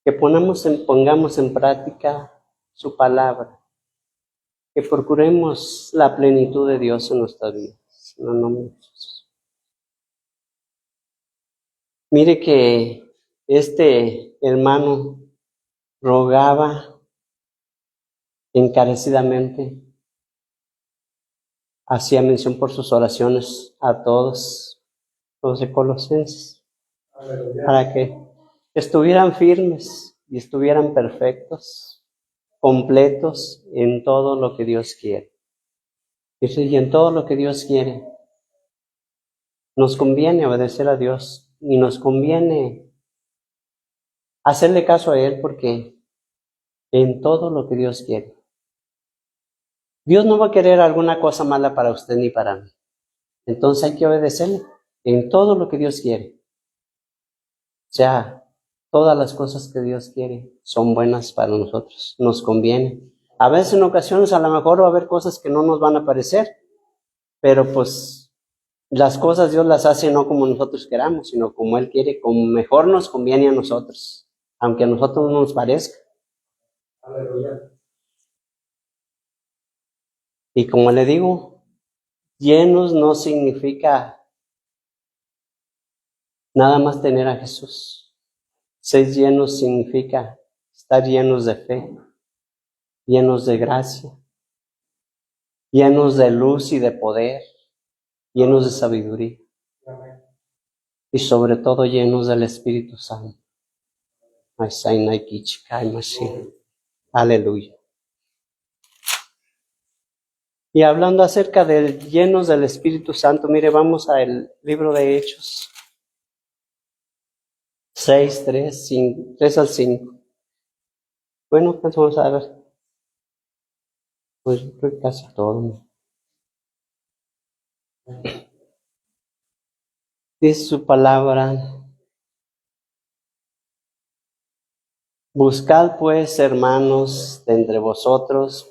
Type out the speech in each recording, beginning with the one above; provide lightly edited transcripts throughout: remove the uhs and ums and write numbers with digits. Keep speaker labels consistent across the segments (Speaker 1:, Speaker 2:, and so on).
Speaker 1: que pongamos en práctica su palabra, que procuremos la plenitud de Dios en nuestras vidas. En el nombre de Jesús. Mire que este hermano rogaba encarecidamente, hacía mención por sus oraciones a todos los de Colosenses, para que estuvieran firmes y estuvieran perfectos, completos en todo lo que Dios quiere. Y en todo lo que Dios quiere, nos conviene obedecer a Dios y nos conviene hacerle caso a Él, porque en todo lo que Dios quiere. Dios no va a querer alguna cosa mala para usted ni para mí. Entonces hay que obedecerle en todo lo que Dios quiere. O sea, todas las cosas que Dios quiere son buenas para nosotros, nos conviene. A veces en ocasiones a lo mejor va a haber cosas que no nos van a parecer, pero pues las cosas Dios las hace no como nosotros queramos, sino como Él quiere, como mejor nos conviene a nosotros, aunque a nosotros no nos parezca. Aleluya. Y como le digo, llenos no significa nada más tener a Jesús. Ser llenos significa estar llenos de fe, llenos de gracia, llenos de luz y de poder, llenos de sabiduría. Y sobre todo llenos del Espíritu Santo. Aleluya. Y hablando acerca de llenos del Espíritu Santo, mire, vamos al libro de Hechos 6, 3 al 5. Bueno, pues vamos a ver. Pues creo que casi todo. Dice su palabra: buscad pues, hermanos, de entre vosotros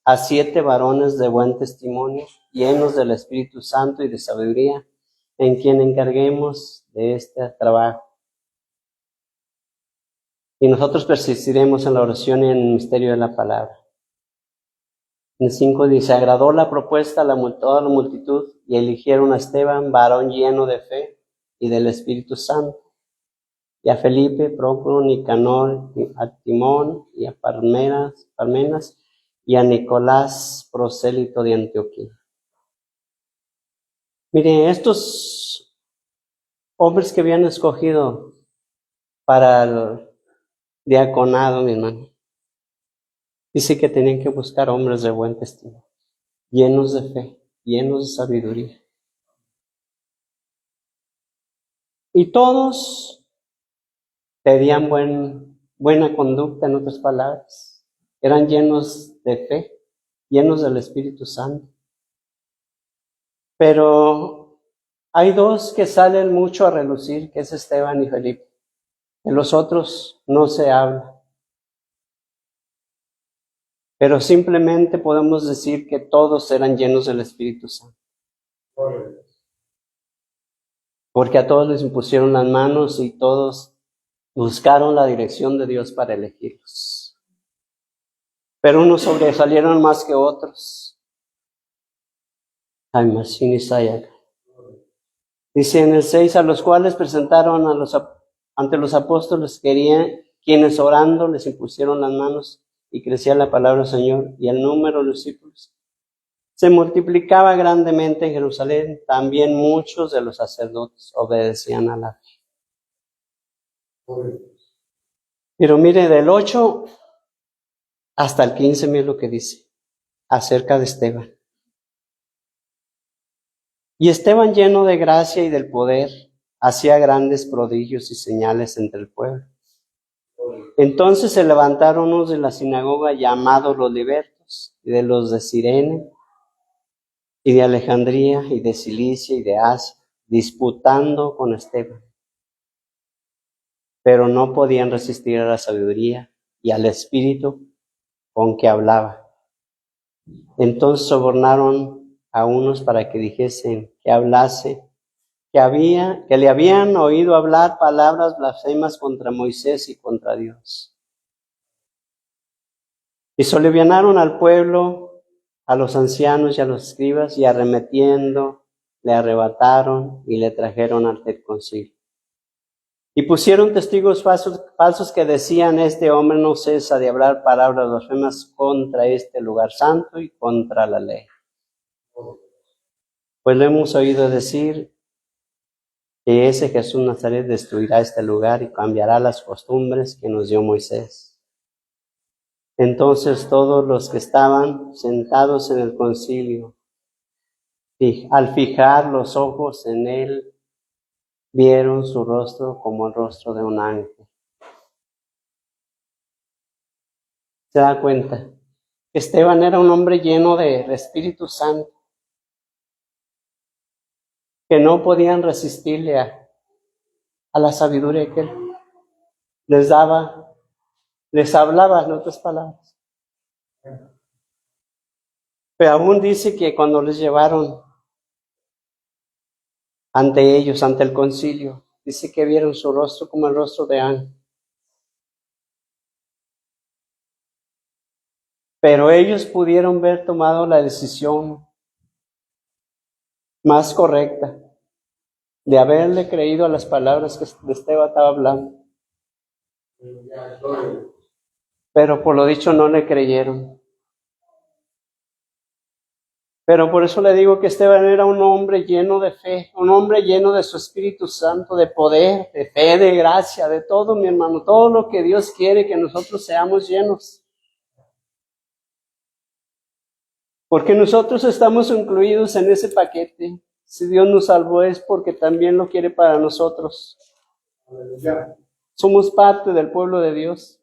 Speaker 1: a 7 varones de buen testimonio, llenos del Espíritu Santo y de sabiduría, en quien encarguemos de este trabajo. Y nosotros persistiremos en la oración y en el misterio de la palabra. En 5 dice: agradó la propuesta a toda la multitud, y eligieron a Esteban, varón lleno de fe y del Espíritu Santo, y a Felipe, Prócoro, Nicanor, a Timón, y a Parmenas, y a Nicolás, prosélito de Antioquía. Miren, estos hombres que habían escogido para el diaconado, mi hermano, dice que tenían que buscar hombres de buen testimonio, llenos de fe, llenos de sabiduría. Y todos pedían buena conducta, en otras palabras. Eran llenos de fe, llenos del Espíritu Santo. Pero hay 2 que salen mucho a relucir, que es Esteban y Felipe. De los otros no se habla. Pero simplemente podemos decir que todos eran llenos del Espíritu Santo. Porque a todos les impusieron las manos y todos buscaron la dirección de Dios para elegirlos. Pero unos sobresalieron más que otros. Dice en el 6, a los cuales presentaron ante los apóstoles, quienes orando les impusieron las manos, y crecía la palabra del Señor, y el número de los discípulos se multiplicaba grandemente en Jerusalén. También muchos de los sacerdotes obedecían a la fe. Pero mire, del 8 hasta el 15, mire lo que dice acerca de Esteban. Y Esteban, lleno de gracia y del poder, hacía grandes prodigios y señales entre el pueblo. Entonces se levantaron unos de la sinagoga llamados los libertos, y de los de Cirene, y de Alejandría, y de Cilicia, y de Asia, disputando con Esteban. Pero no podían resistir a la sabiduría y al espíritu con que hablaba. Entonces sobornaron a unos para que dijesen, que que le habían oído hablar palabras blasfemas contra Moisés y contra Dios. Y solivianaron al pueblo, a los ancianos y a los escribas, y arremetiendo, le arrebataron y le trajeron ante el concilio. Y pusieron testigos falsos que decían: este hombre no cesa de hablar palabras blasfemas contra este lugar santo y contra la ley. Pues lo hemos oído decir que ese Jesús Nazaret destruirá este lugar y cambiará las costumbres que nos dio Moisés. Entonces todos los que estaban sentados en el concilio, y al fijar los ojos en él, vieron su rostro como el rostro de un ángel. ¿Se da cuenta? Esteban era un hombre lleno de Espíritu Santo, que no podían resistirle a la sabiduría que él les daba, les hablaba, en otras palabras. Pero aún dice que cuando les llevaron ante ellos, ante el concilio, dice que vieron su rostro como el rostro de ángel. Pero ellos pudieron haber tomado la decisión más correcta de haberle creído a las palabras que Esteban estaba hablando. Pero por lo dicho no le creyeron. Pero por eso le digo que Esteban era un hombre lleno de fe, un hombre lleno de su Espíritu Santo, de poder, de fe, de gracia, de todo, mi hermano, todo lo que Dios quiere que nosotros seamos llenos. Porque nosotros estamos incluidos en ese paquete. Si Dios nos salvó es porque también lo quiere para nosotros. Somos parte del pueblo de Dios.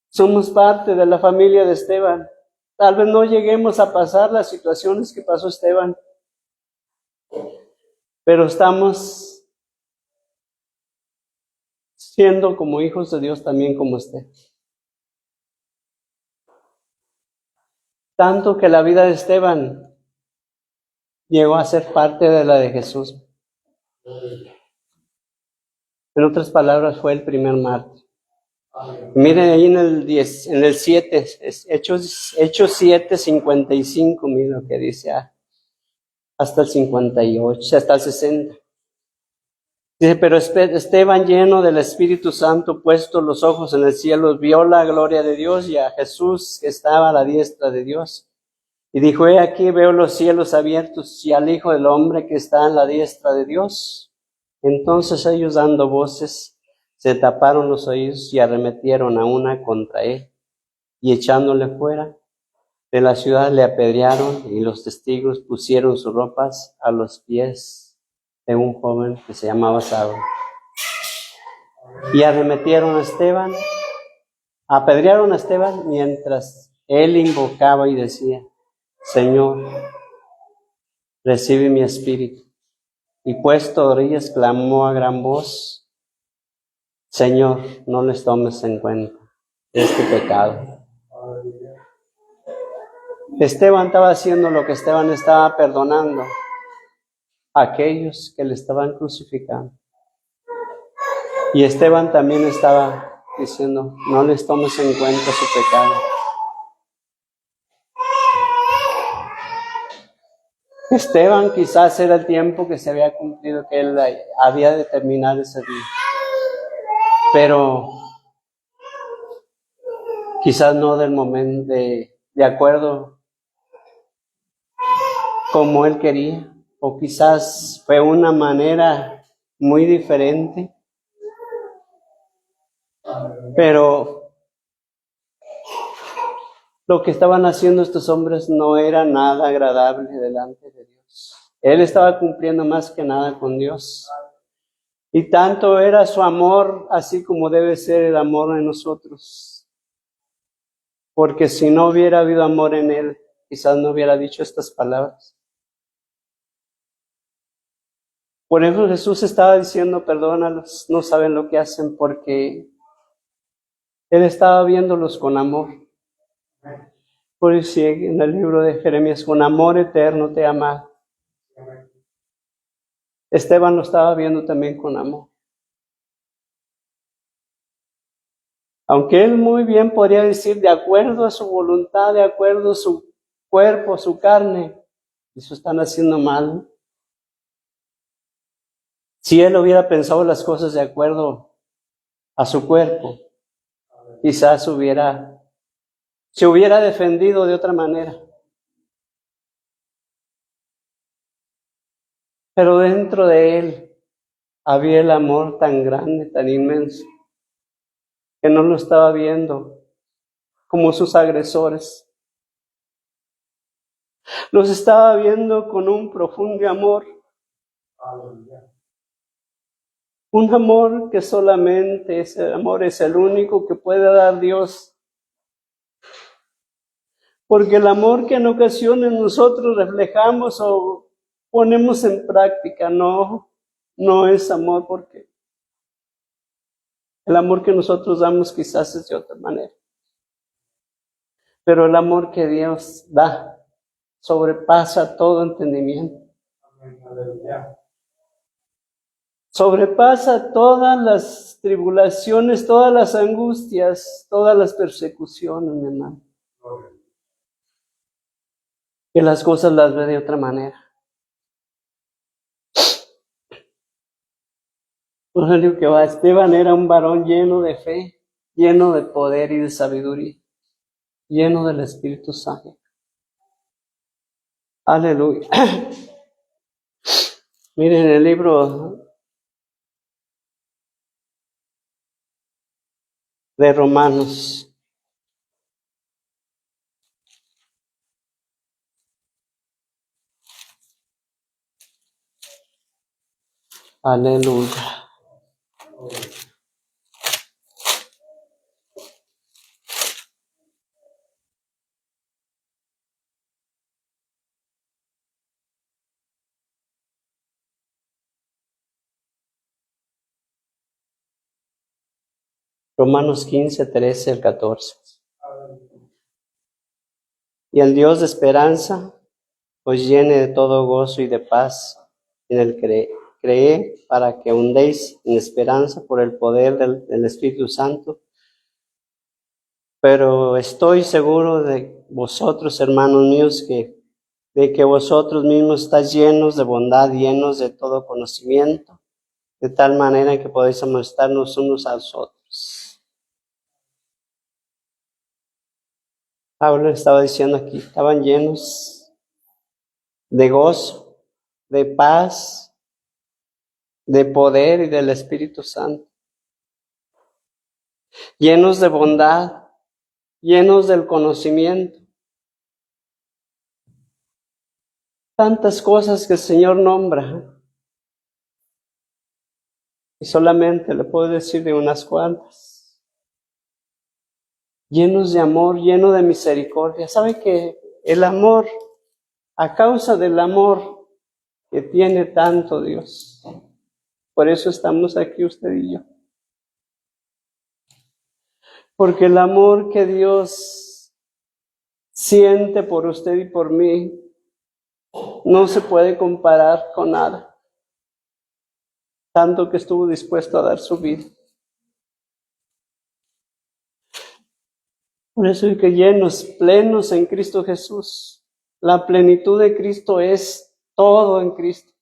Speaker 1: Somos parte de la familia de Esteban. Tal vez no lleguemos a pasar las situaciones que pasó Esteban, pero estamos siendo como hijos de Dios también como usted. Tanto que la vida de Esteban llegó a ser parte de la de Jesús. En otras palabras, fue el primer mártir. Miren ahí en el 7, Hechos 7, 55, miren lo que dice, hasta el 58, hasta el 60. Dice: pero Esteban, lleno del Espíritu Santo, puesto los ojos en el cielo, vio la gloria de Dios y a Jesús que estaba a la diestra de Dios. Y dijo: he aquí, veo los cielos abiertos y al Hijo del Hombre que está a la diestra de Dios. Entonces ellos, dando voces, se taparon los oídos y arremetieron a una contra él, y echándole fuera de la ciudad le apedrearon, y los testigos pusieron sus ropas a los pies de un joven que se llamaba Saulo. Y arremetieron a Esteban, apedrearon a Esteban mientras él invocaba y decía: Señor, recibe mi espíritu. Y puesto de rodillas clamó a gran voz: Señor, no les tomes en cuenta este pecado. Esteban estaba haciendo lo que Esteban estaba perdonando a aquellos que le estaban crucificando. Y Esteban también estaba diciendo: no les tomes en cuenta su pecado. Esteban quizás era el tiempo que se había cumplido, que él había de terminar ese día. Pero quizás no del momento, de acuerdo como él quería, o quizás fue una manera muy diferente. Pero lo que estaban haciendo estos hombres no era nada agradable delante de Dios. Él estaba cumpliendo más que nada con Dios. Y tanto era su amor, así como debe ser el amor en nosotros. Porque si no hubiera habido amor en él, quizás no hubiera dicho estas palabras. Por eso Jesús estaba diciendo: perdónalos, no saben lo que hacen, porque él estaba viéndolos con amor. Por eso en el libro de Jeremías: con amor eterno te he amado. Esteban lo estaba viendo también con amor. Aunque él muy bien podría decir, de acuerdo a su voluntad, de acuerdo a su cuerpo, su carne, eso están haciendo mal. Si él hubiera pensado las cosas de acuerdo a su cuerpo, quizás se hubiera defendido de otra manera. Pero dentro de él había el amor tan grande, tan inmenso, que no lo estaba viendo como sus agresores. Los estaba viendo con un profundo amor. Un amor que solamente ese amor es el único que puede dar Dios. Porque el amor que en ocasiones nosotros reflejamos o ponemos en práctica, no es amor, porque el amor que nosotros damos quizás es de otra manera. Pero el amor que Dios da sobrepasa todo entendimiento. Sobrepasa todas las tribulaciones, todas las angustias, todas las persecuciones, mi hermano. Que las cosas las ve de otra manera. Por eso digo que Esteban era un varón lleno de fe, lleno de poder y de sabiduría, lleno del Espíritu Santo. Aleluya. Miren el libro de Romanos. Aleluya. Romanos 15, 13 al 14. Y el Dios de esperanza os llene de todo gozo y de paz en el cree para que hundéis en esperanza por el poder del Espíritu Santo. Pero estoy seguro de vosotros, hermanos míos, de que vosotros mismos estáis llenos de bondad, llenos de todo conocimiento, de tal manera que podéis amonestarnos unos a los otros. Pablo estaba diciendo aquí, estaban llenos de gozo, de paz, de poder y del Espíritu Santo, llenos de bondad, llenos del conocimiento. Tantas cosas que el Señor nombra. Y solamente le puedo decir de unas cuantas. Llenos de amor, lleno de misericordia. ¿Sabe que el amor, a causa del amor que tiene tanto Dios, por eso estamos aquí usted y yo? Porque el amor que Dios siente por usted y por mí no se puede comparar con nada. Tanto que estuvo dispuesto a dar su vida. Por eso es que llenos, plenos en Cristo Jesús. La plenitud de Cristo es todo en Cristo.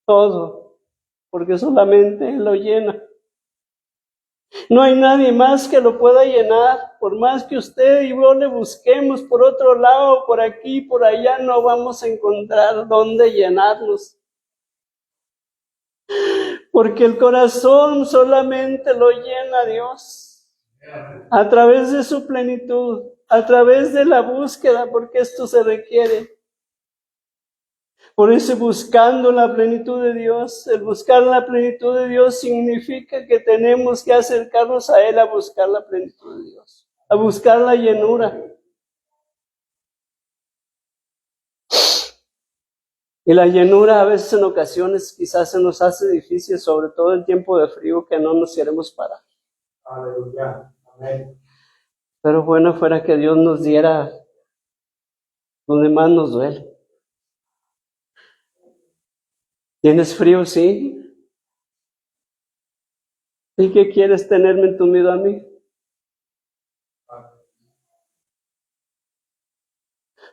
Speaker 1: Todo. Porque solamente Él lo llena. No hay nadie más que lo pueda llenar. Por más que usted y yo le busquemos por otro lado, por aquí, por allá, no vamos a encontrar dónde llenarnos. Porque el corazón solamente lo llena Dios. A través de su plenitud, a través de la búsqueda, porque esto se requiere. Por eso buscando la plenitud de Dios, el buscar la plenitud de Dios significa que tenemos que acercarnos a Él a buscar la plenitud de Dios, a buscar la llenura. Y la llenura a veces en ocasiones quizás se nos hace difícil, sobre todo en tiempo de frío, que no nos queremos parar. Aleluya. Amén. Pero bueno fuera que Dios nos diera donde más nos duele. ¿Tienes frío? Sí. ¿Y qué quieres tenerme entumido a mí?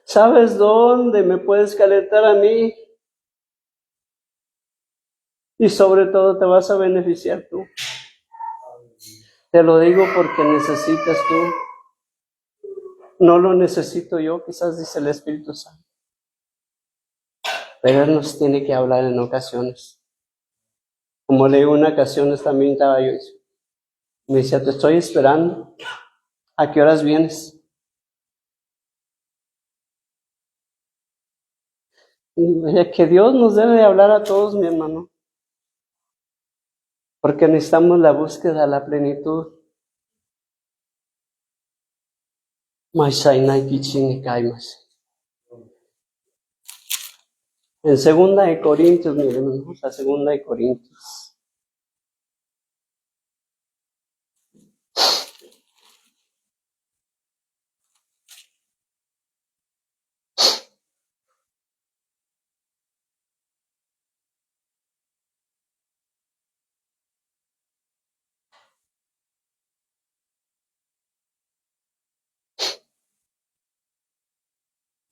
Speaker 1: ¿Sabes dónde me puedes calentar a mí? Y sobre todo te vas a beneficiar tú. Te lo digo porque necesitas tú. No lo necesito yo, quizás dice el Espíritu Santo. Pero Él nos tiene que hablar en ocasiones. Como le digo, en ocasiones también estaba yo. Me decía, te estoy esperando. ¿A qué horas vienes? Y que Dios nos debe de hablar a todos, mi hermano. Porque necesitamos la búsqueda, la plenitud. En segunda de Corintios, miren, la segunda de Corintios.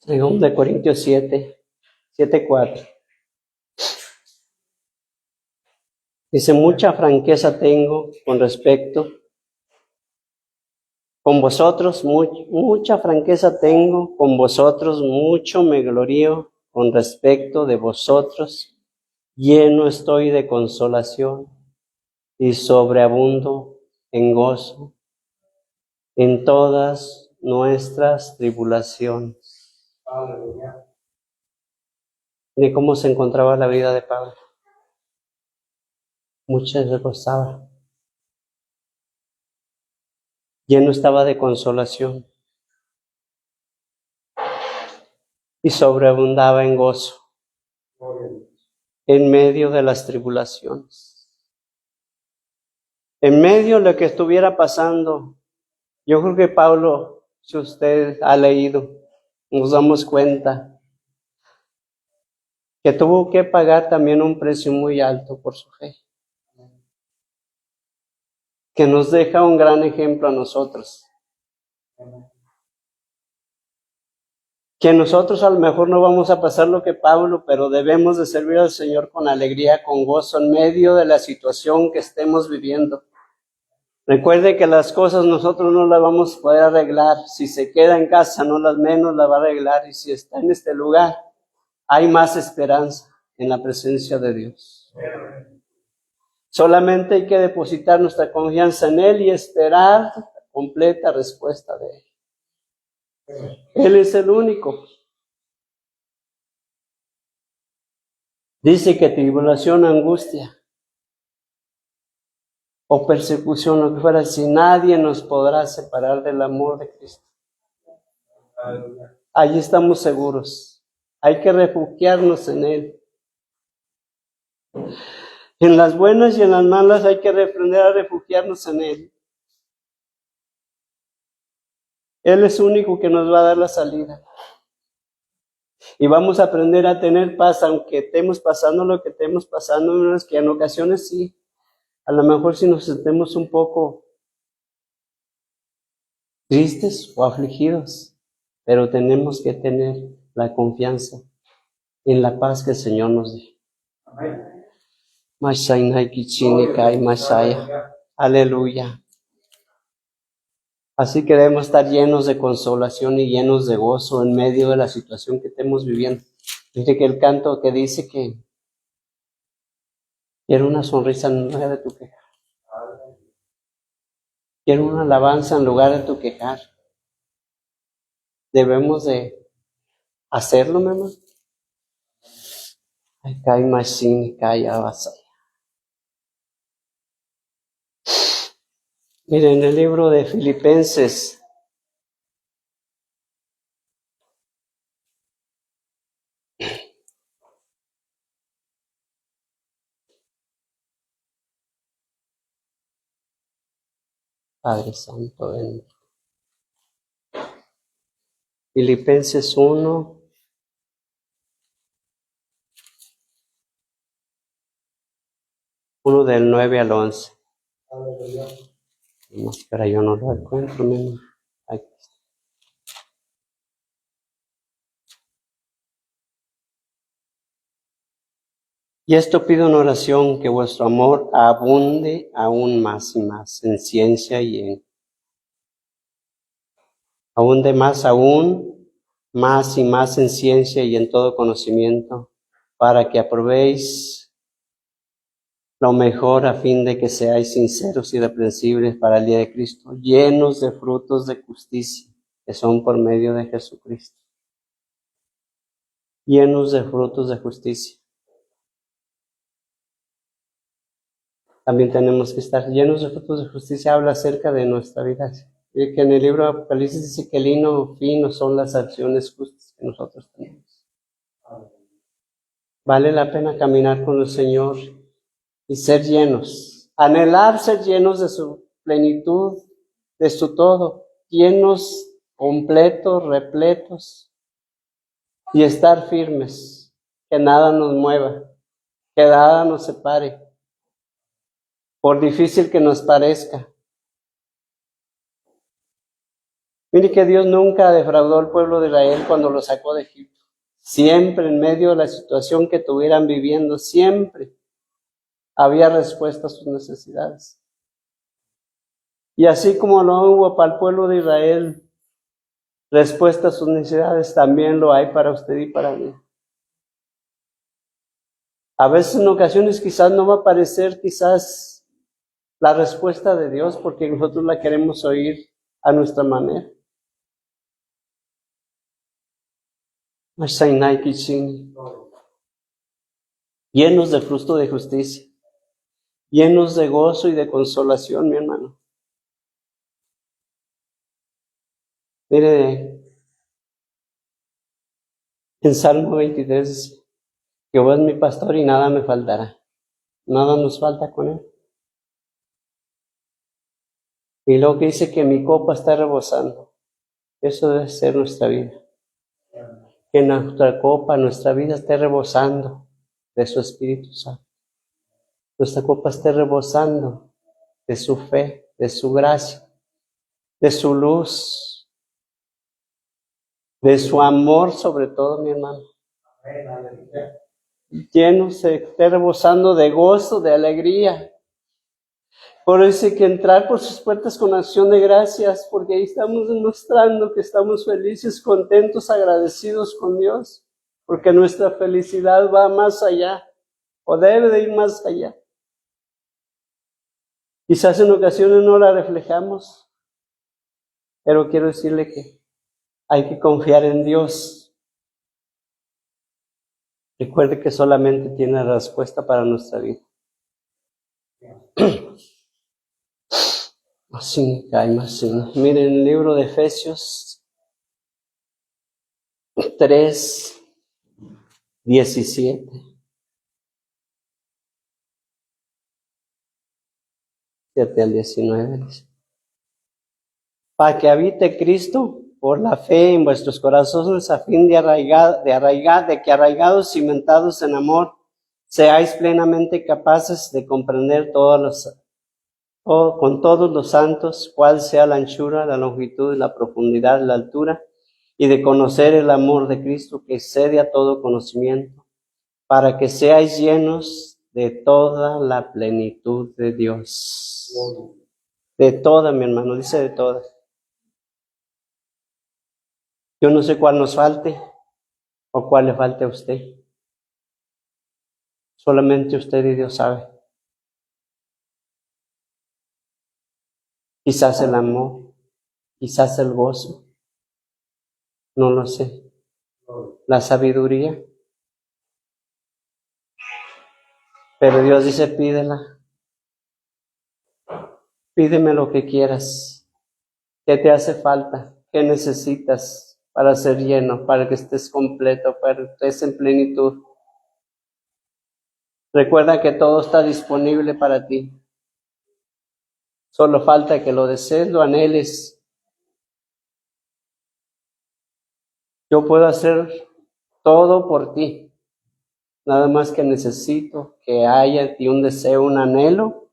Speaker 1: Segunda de Corintios 7:4. Dice, mucha franqueza tengo con respecto, con vosotros, mucha franqueza tengo con vosotros, mucho me glorío con respecto de vosotros, lleno estoy de consolación y sobreabundo en gozo en todas nuestras tribulaciones. De cómo se encontraba la vida de Pablo. Muchas se gozaba. Lleno estaba de consolación y sobreabundaba en gozo en medio de las tribulaciones. En medio de lo que estuviera pasando, yo creo que Pablo, si usted ha leído, nos damos cuenta que tuvo que pagar también un precio muy alto por su fe, que nos deja un gran ejemplo a nosotros. Que nosotros a lo mejor no vamos a pasar lo que Pablo, pero debemos de servir al Señor con alegría, con gozo, en medio de la situación que estemos viviendo. Recuerde que las cosas nosotros no las vamos a poder arreglar. Si se queda en casa, no las menos las va a arreglar. Y si está en este lugar, hay más esperanza en la presencia de Dios. Solamente hay que depositar nuestra confianza en Él y esperar completa respuesta de Él. Él es el único. Dice que tribulación, angustia o persecución, lo que fuera, si nadie nos podrá separar del amor de Cristo. Allí estamos seguros. Hay que refugiarnos en Él. En las buenas y en las malas hay que aprender a refugiarnos en Él. Él es único que nos va a dar la salida. Y vamos a aprender a tener paz, aunque estemos pasando lo que estemos pasando, que en ocasiones sí, a lo mejor si nos sentemos un poco tristes o afligidos, pero tenemos que tener la confianza en la paz que el Señor nos dé. Aleluya. Así que debemos estar llenos de consolación y llenos de gozo en medio de la situación que estemos viviendo. Dice que el canto que dice que quiero una sonrisa en lugar de tu quejar. Quiero una alabanza en lugar de tu quejar. Debemos de hacerlo, mi hermano. Miren, en el libro de Filipenses, Padre Santo, ven. Filipenses 1, Uno del 9 al 11. Pero yo no lo encuentro, mi hermano. Aquí está. Y esto pido en oración, que vuestro amor abunde aún más y más en ciencia abunde más aún, más y más en ciencia y en todo conocimiento, para que aprobéis lo mejor a fin de que seáis sinceros y irreprensibles para el día de Cristo, llenos de frutos de justicia, que son por medio de Jesucristo. Llenos de frutos de justicia. También tenemos que estar llenos de frutos de justicia. Habla acerca de nuestra vida. Que en el libro de Apocalipsis dice que el hino fino son las acciones justas que nosotros tenemos. Vale la pena caminar con el Señor y ser llenos. Anhelar ser llenos de su plenitud, de su todo. Llenos, completos, repletos. Y estar firmes. Que nada nos mueva. Que nada nos separe. Por difícil que nos parezca. Mire que Dios nunca defraudó al pueblo de Israel cuando lo sacó de Egipto. Siempre en medio de la situación que estuvieran viviendo, siempre había respuesta a sus necesidades. Y así como no hubo para el pueblo de Israel respuesta a sus necesidades, también lo hay para usted y para mí. A veces en ocasiones quizás no va a parecer quizás la respuesta de Dios porque nosotros la queremos oír a nuestra manera. Llenos de fruto de justicia, llenos de gozo y de consolación, mi hermano. Mire, en Salmo 23 dice, Jehová es mi pastor y nada me faltará. Nada nos falta con él. Y luego que dice que mi copa está rebosando. Eso debe ser nuestra vida. Que nuestra copa, nuestra vida esté rebosando de su Espíritu Santo. Nuestra copa esté rebosando de su fe, de su gracia, de su luz, de su amor sobre todo, mi hermano. Llenos, esté rebosando de gozo, de alegría. Por eso hay que entrar por sus puertas con acción de gracias, porque ahí estamos demostrando que estamos felices, contentos, agradecidos con Dios, porque nuestra felicidad va más allá, o debe de ir más allá. Quizás en ocasiones no la reflejamos, pero quiero decirle que hay que confiar en Dios. Recuerde que solamente tiene respuesta para nuestra vida. Así hay más. Miren el libro de Efesios 3:17. 7 al 19. Para que habite Cristo por la fe en vuestros corazones, a fin de que arraigados, cimentados en amor, seáis plenamente capaces de comprender con todos los santos cuál sea la anchura, la longitud, la profundidad, la altura, y de conocer el amor de Cristo que excede a todo conocimiento, para que seáis llenos de toda la plenitud de Dios. De toda, mi hermano, dice de toda. Yo no sé cuál nos falte o cuál le falte a usted. Solamente usted y Dios sabe. Quizás el amor, quizás el gozo, no lo sé. La sabiduría. Pero Dios dice, pídela. Pídeme lo que quieras. ¿Qué te hace falta? ¿Qué necesitas para ser lleno, para que estés completo, para que estés en plenitud? Recuerda que todo está disponible para ti. Solo falta que lo desees, lo anheles. Yo puedo hacer todo por ti. nada más que necesito que haya en ti un deseo, un anhelo,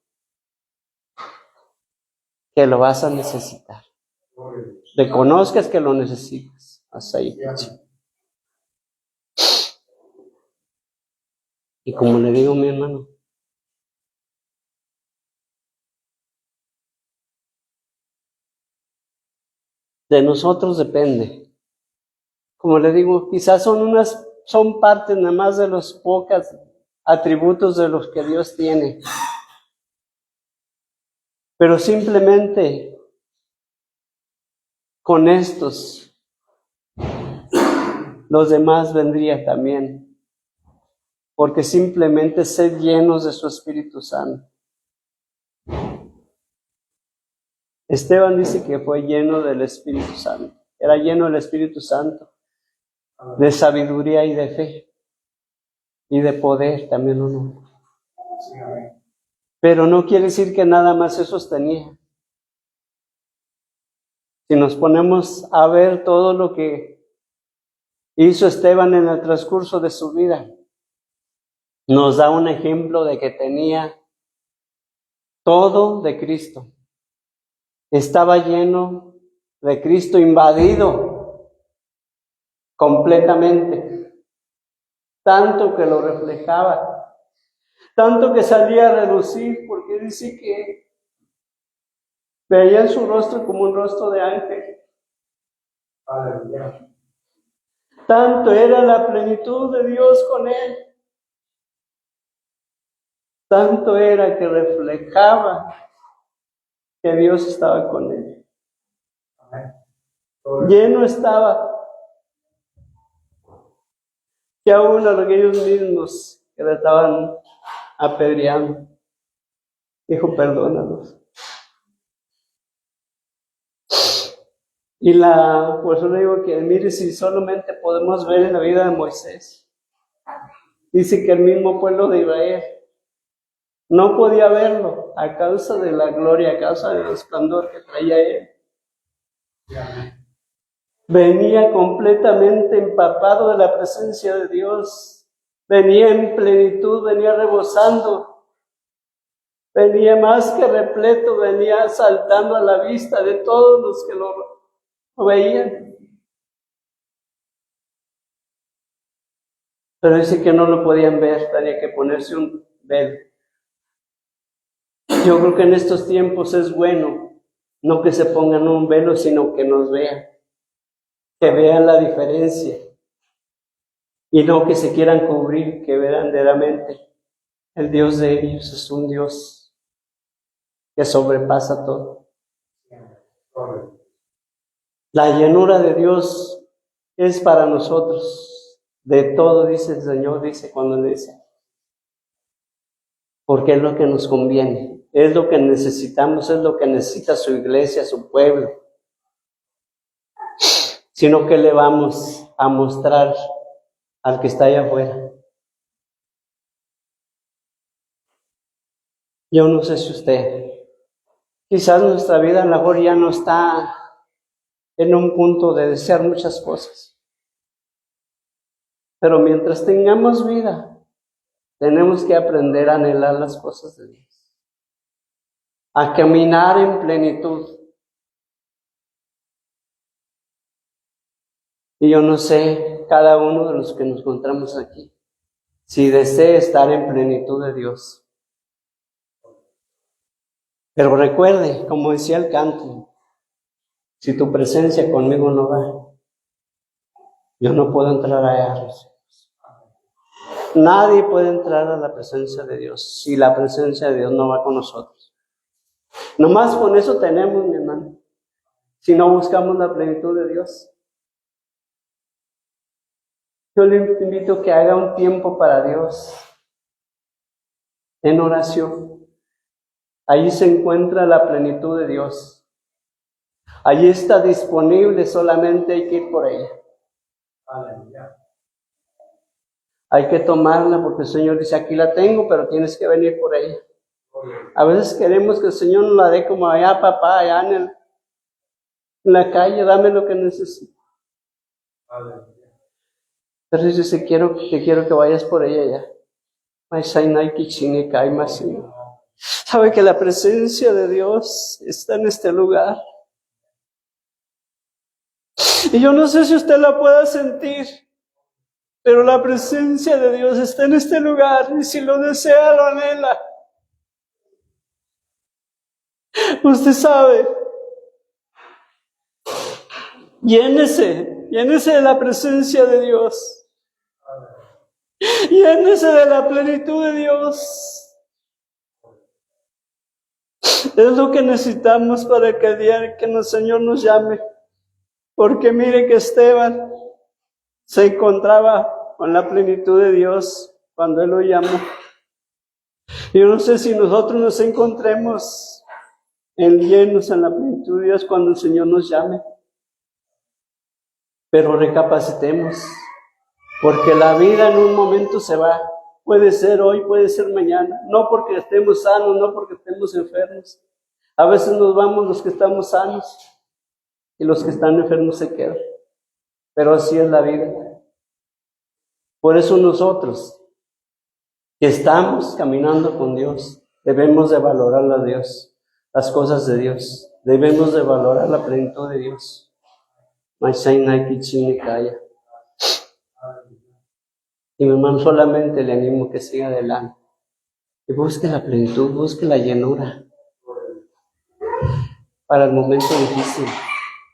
Speaker 1: que lo vas a necesitar. Reconozcas que lo necesitas. Hasta ahí. Y como le digo a mi hermano, de nosotros depende. Como le digo, quizás son partes nada más de los pocos atributos de los que Dios tiene. Pero simplemente con estos, los demás vendría también. Porque simplemente ser llenos de su Espíritu Santo. Esteban dice que fue lleno del Espíritu Santo. Era lleno del Espíritu Santo. De sabiduría y de fe. Y de poder también lo nombra. Pero no quiere decir que nada más eso tenía. Si nos ponemos a ver todo lo que hizo Esteban en el transcurso de su vida, nos da un ejemplo de que tenía todo de Cristo. Estaba lleno de Cristo, invadido completamente. Tanto que lo reflejaba, tanto que salía a relucir, porque dice que veía en su rostro como un rostro de ángel. Aleluya. Tanto era la plenitud de Dios con él. Tanto era que reflejaba que Dios estaba con él. Lleno estaba. Que aún a aquellos mismos que le estaban apedreando, dijo, perdónalos. Y por eso le digo que mire, si solamente podemos ver en la vida de Moisés, dice que el mismo pueblo de Israel no podía verlo a causa de la gloria, a causa del resplandor que traía él. Venía completamente empapado de la presencia de Dios, venía en plenitud, venía rebosando, venía más que repleto, venía saltando a la vista de todos los que lo veían. Pero dice que no lo podían ver, tenía que ponerse un velo. Yo creo que en estos tiempos es bueno, no que se pongan un velo, sino que nos vean, que vean la diferencia, y no que se quieran cubrir, que verdaderamente el Dios de ellos es un Dios que sobrepasa todo. La llenura de Dios es para nosotros, de todo, dice el Señor, dice cuando le dice, porque es lo que nos conviene, es lo que necesitamos, es lo que necesita su iglesia, su pueblo. Sino que le vamos a mostrar al que está allá afuera. Yo no sé si usted, quizás nuestra vida a lo mejor ya no está en un punto de desear muchas cosas. Pero mientras tengamos vida, tenemos que aprender a anhelar las cosas de Dios, a caminar en plenitud. Y yo no sé, cada uno de los que nos encontramos aquí, si desea estar en plenitud de Dios. Pero recuerde, como decía el canto, si tu presencia conmigo no va, yo no puedo entrar allá. Nadie puede entrar a la presencia de Dios si la presencia de Dios no va con nosotros. Nomás con eso tenemos, mi hermano, si no buscamos la plenitud de Dios. Yo le invito a que haga un tiempo para Dios en oración. Allí se encuentra la plenitud de Dios. Allí está disponible, solamente hay que ir por ella. Aleluya. Hay que tomarla porque el Señor dice, aquí la tengo, pero tienes que venir por ella. A veces queremos que el Señor nos la dé como allá, papá, allá en la calle, dame lo que necesito. Aleluya. Pero dice, te quiero que vayas por ella ya. Sabe que la presencia de Dios está en este lugar. Y yo no sé si usted la pueda sentir, pero la presencia de Dios está en este lugar. Y si lo desea, lo anhela. Usted sabe. Llénese de la presencia de Dios. Llénese de la plenitud de Dios. Es lo que necesitamos para que el día que el Señor nos llame. Porque mire que Esteban se encontraba con la plenitud de Dios cuando Él lo llamó. Yo no sé si nosotros nos encontremos llenos en la plenitud de Dios cuando el Señor nos llame. Pero recapacitemos. Porque la vida en un momento se va. Puede ser hoy, puede ser mañana. No porque estemos sanos, no porque estemos enfermos. A veces nos vamos los que estamos sanos y los que están enfermos se quedan. Pero así es la vida. Por eso nosotros que estamos caminando con Dios, debemos de valorar a Dios, las cosas de Dios. Debemos de valorar la plenitud de Dios. Y mi hermano, solamente le animo que siga adelante. Y busque la plenitud, busque la llenura. Para el momento difícil.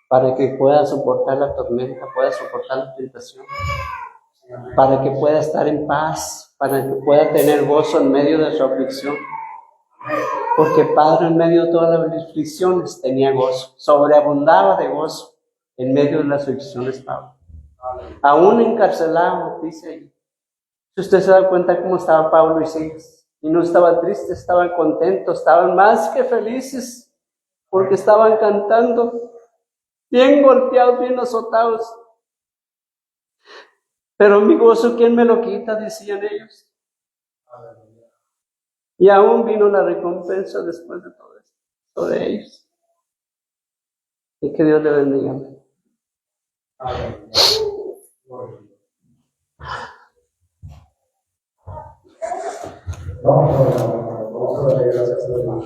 Speaker 1: Para que pueda soportar la tormenta, pueda soportar la tentación. Para que pueda estar en paz. Para que pueda tener gozo en medio de su aflicción. Porque Padre, en medio de todas las aflicciones, tenía gozo. Sobreabundaba de gozo en medio de las aflicciones, Pablo. Aún encarcelado, dice ahí. Si usted se da cuenta cómo estaba Pablo y Silas, y no estaban tristes, estaban contentos, estaban más que felices, porque estaban cantando, bien golpeados, bien azotados. Pero mi gozo, ¿quién me lo quita?, decían ellos. Y aún vino la recompensa después de todo esto, de ellos. Y que Dios le bendiga. Amén.
Speaker 2: Vamos a darle gracias a Dios.